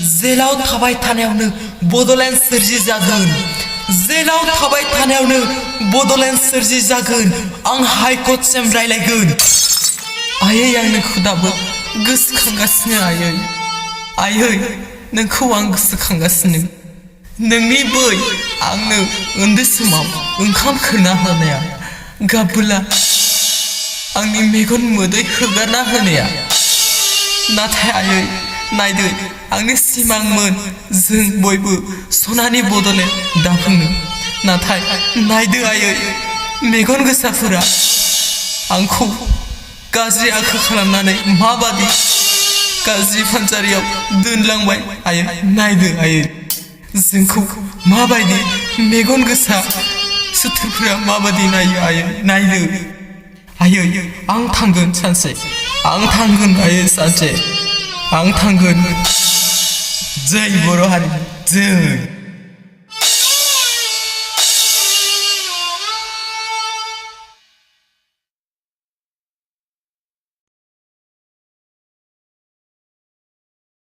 जेलाव थाबाय थानायावनो बड'लेण्ड सोरजि जागोन जेलाव थाबाय थानायावनो बड'लेण्ड सोरजि जागोन आं हाइकर्टसिम रायलायगोन आयै आं नोंखौ दाबो गोसोखांगासिनो आयै नोंखौ आं गोसोखांगासिनो नोंनि बै आंनो उन्दै समाव ओंखाम खुरना होनाया गाबोला आंनि मेगन मोदै होगारना होनाया नाथाय आयै नायदो आंनि सिमांमोन जों बयबो सनानि बड'लेण्ड दाफुंनो नाथाय नायदो आयै मेगन गोसाफोरा आंखौ गाज्रि आखु खालामनानै माबादि गाज्रि फानजारियाव दोनलांबाय आयै नायदो आयै जोंखौ माबायदि मेगन गोसा सुथुरफोरा माबादि नायो आयै नायदो आयै आं थांगोन सानसे आं थांगोन आयै सानसे आं थांगोन जै बर' हारि जै